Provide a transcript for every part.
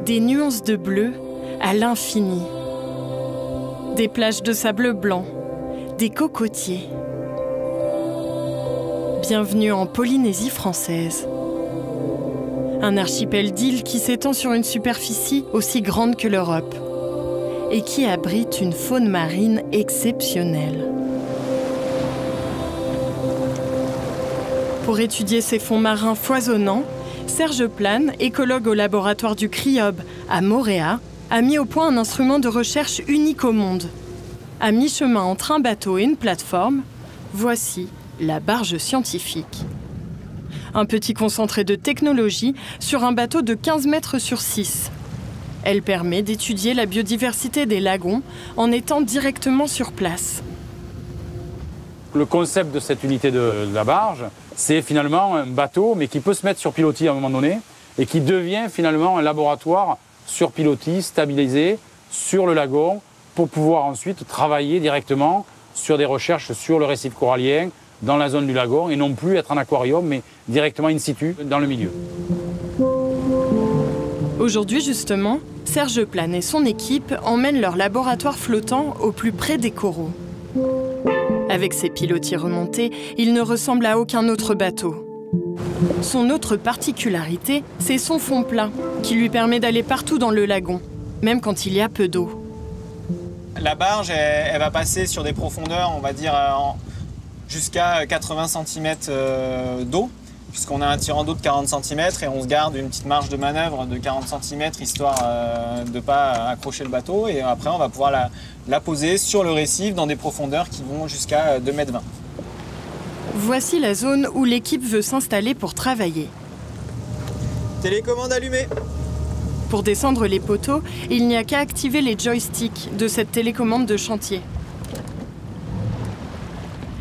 Des nuances de bleu à l'infini. Des plages de sable blanc, des cocotiers. Bienvenue en Polynésie française. Un archipel d'îles qui s'étend sur une superficie aussi grande que l'Europe et qui abrite une faune marine exceptionnelle. Pour étudier ces fonds marins foisonnants, Serge Plane, écologue au laboratoire du CRIOB à Moorea, a mis au point un instrument de recherche unique au monde. À mi-chemin entre un bateau et une plateforme, voici la barge scientifique. Un petit concentré de technologie sur un bateau de 15 mètres sur 6. Elle permet d'étudier la biodiversité des lagons en étant directement sur place. Le concept de cette unité de la barge, c'est finalement un bateau, mais qui peut se mettre sur pilotis à un moment donné, et qui devient finalement un laboratoire sur pilotis, stabilisé, sur le lagon, pour pouvoir ensuite travailler directement sur des recherches sur le récif corallien, dans la zone du lagon, et non plus être en aquarium, mais directement in situ, dans le milieu. Aujourd'hui, justement, Serge Plane et son équipe emmènent leur laboratoire flottant au plus près des coraux. Avec ses pilotis remontés, il ne ressemble à aucun autre bateau. Son autre particularité, c'est son fond plat, qui lui permet d'aller partout dans le lagon, même quand il y a peu d'eau. La barge, elle va passer sur des profondeurs, on va dire, jusqu'à 80 cm d'eau, puisqu'on a un tirant d'eau de 40 cm et on se garde une petite marge de manœuvre de 40 cm, histoire de ne pas accrocher le bateau. Et après, on va pouvoir la poser sur le récif dans des profondeurs qui vont jusqu'à 2,20 m. Voici la zone où l'équipe veut s'installer pour travailler. Télécommande allumée. Pour descendre les poteaux, il n'y a qu'à activer les joysticks de cette télécommande de chantier.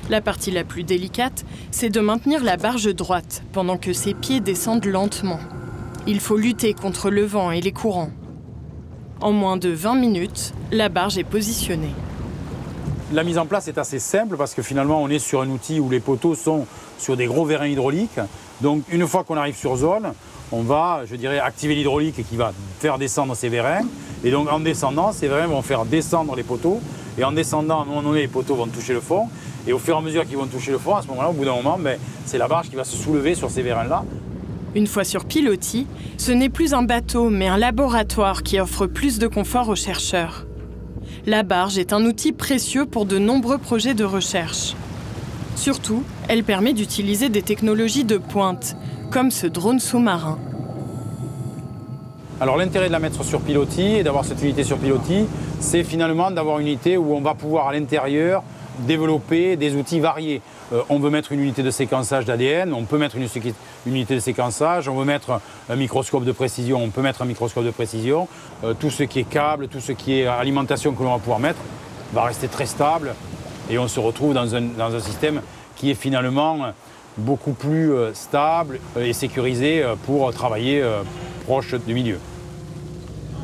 La partie la plus délicate, c'est de maintenir la barge droite pendant que ses pieds descendent lentement. Il faut lutter contre le vent et les courants. En moins de 20 minutes, la barge est positionnée. La mise en place est assez simple parce que finalement on est sur un outil où les poteaux sont sur des gros vérins hydrauliques. Donc une fois qu'on arrive sur zone, on va, je dirais, activer l'hydraulique qui va faire descendre ces vérins. Et donc en descendant, ces vérins vont faire descendre les poteaux. Et en descendant, à un moment donné, les poteaux vont toucher le fond. Et au fur et à mesure qu'ils vont toucher le fond, à ce moment-là, au bout d'un moment, c'est la barge qui va se soulever sur ces vérins-là. Une fois sur pilotis, ce n'est plus un bateau, mais un laboratoire qui offre plus de confort aux chercheurs. La barge est un outil précieux pour de nombreux projets de recherche. Surtout, elle permet d'utiliser des technologies de pointe, comme ce drone sous-marin. Alors l'intérêt de la mettre sur pilotis et d'avoir cette unité sur pilotis, c'est finalement d'avoir une unité où on va pouvoir à l'intérieur développer des outils variés. On veut mettre une unité de séquençage d'ADN, on peut mettre une unité de séquençage, on veut mettre un microscope de précision, on peut mettre un microscope de précision. Tout ce qui est câble, tout ce qui est alimentation que l'on va pouvoir mettre va rester très stable et on se retrouve dans un système qui est finalement beaucoup plus stable et sécurisé pour travailler proche du milieu.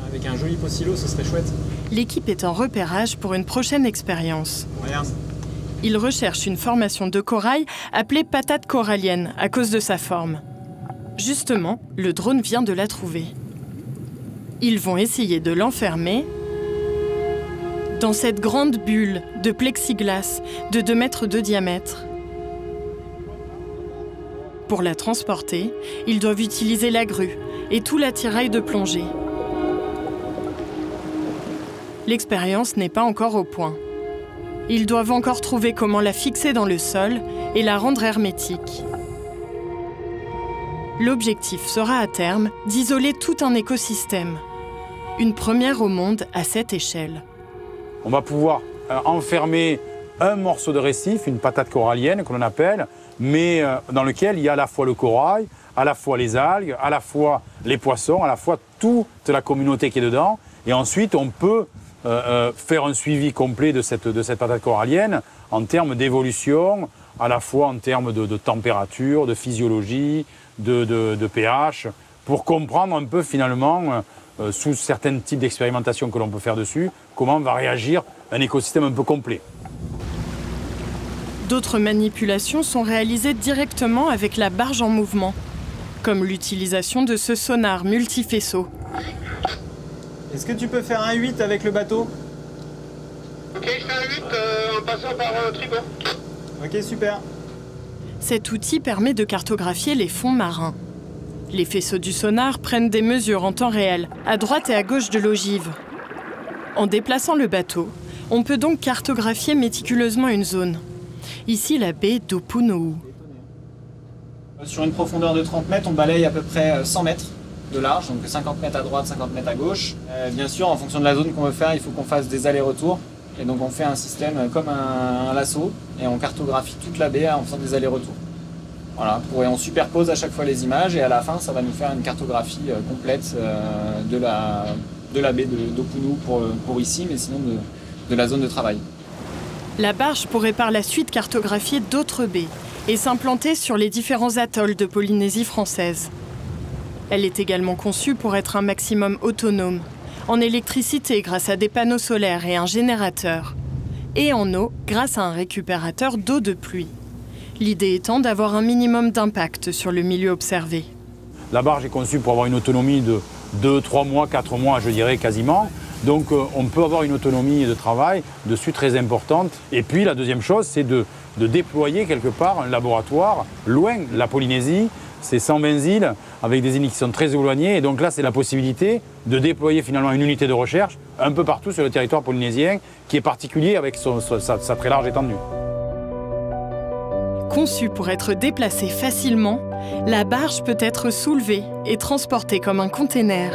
Avec un joli pot silo, ce serait chouette. L'équipe est en repérage pour une prochaine expérience. Regarde. Ils recherchent une formation de corail appelée patate corallienne à cause de sa forme. Justement, le drone vient de la trouver. Ils vont essayer de l'enfermer dans cette grande bulle de plexiglas de 2 mètres de diamètre. Pour la transporter, ils doivent utiliser la grue et tout l'attirail de plongée. L'expérience n'est pas encore au point. Ils doivent encore trouver comment la fixer dans le sol et la rendre hermétique. L'objectif sera à terme d'isoler tout un écosystème. Une première au monde à cette échelle. On va pouvoir enfermer un morceau de récif, une patate corallienne que l'on appelle, mais dans lequel il y a à la fois le corail, à la fois les algues, à la fois les poissons, à la fois toute la communauté qui est dedans. Et ensuite, on peut faire un suivi complet de cette patate corallienne en termes d'évolution, à la fois en termes de température, de physiologie, de pH, pour comprendre un peu finalement, sous certains types d'expérimentations que l'on peut faire dessus, comment va réagir un écosystème un peu complet. D'autres manipulations sont réalisées directement avec la barge en mouvement, comme l'utilisation de ce sonar multifaisceau. Est-ce que tu peux faire un 8 avec le bateau? Ok, je fais un 8 en passant par tribord. Ok, super. Cet outil permet de cartographier les fonds marins. Les faisceaux du sonar prennent des mesures en temps réel, à droite et à gauche de l'ogive. En déplaçant le bateau, on peut donc cartographier méticuleusement une zone. Ici, la baie d'Opunou'ou. Sur une profondeur de 30 mètres, on balaye à peu près 100 mètres de large, donc 50 mètres à droite, 50 mètres à gauche. Bien sûr, en fonction de la zone qu'on veut faire, il faut qu'on fasse des allers-retours. Et donc on fait un système comme un lasso et on cartographie toute la baie en faisant des allers-retours. Voilà, et on superpose à chaque fois les images et à la fin, ça va nous faire une cartographie complète de la baie d'Opunou'ou pour ici, mais sinon de la zone de travail. La barge pourrait par la suite cartographier d'autres baies et s'implanter sur les différents atolls de Polynésie française. Elle est également conçue pour être un maximum autonome, en électricité grâce à des panneaux solaires et un générateur, et en eau grâce à un récupérateur d'eau de pluie. L'idée étant d'avoir un minimum d'impact sur le milieu observé. La barge est conçue pour avoir une autonomie de 2, 3 mois, 4 mois, je dirais quasiment. Donc on peut avoir une autonomie de travail dessus très importante. Et puis la deuxième chose, c'est de déployer quelque part un laboratoire loin. La Polynésie, c'est 120 îles avec des îles qui sont très éloignées. Et donc là, c'est la possibilité de déployer finalement une unité de recherche un peu partout sur le territoire polynésien, qui est particulier avec sa très large étendue. Conçue pour être déplacée facilement, la barge peut être soulevée et transportée comme un container.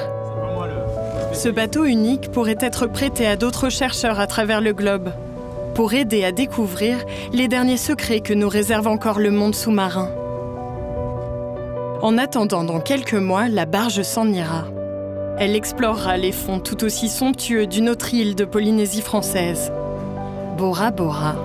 Ce bateau unique pourrait être prêté à d'autres chercheurs à travers le globe, pour aider à découvrir les derniers secrets que nous réserve encore le monde sous-marin. En attendant, dans quelques mois, la barge s'en ira. Elle explorera les fonds tout aussi somptueux d'une autre île de Polynésie française, Bora Bora.